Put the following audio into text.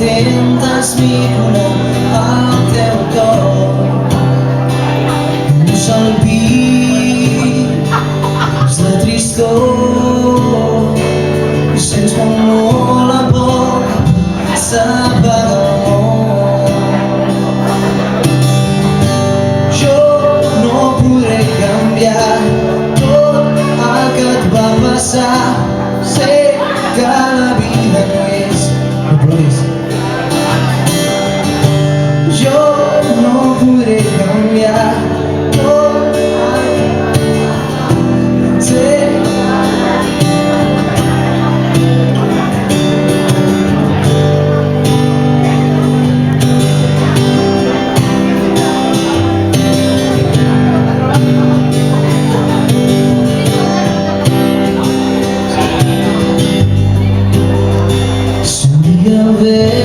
intentas vincular al teu cor. Un sol pis de tristor i sents com molt a poc s'apaga el món. Jo no podré canviar tot el que et va passar. Sé que la vida no és, no ploris. Jo no podré canviar tot el que sé. Si un dia ve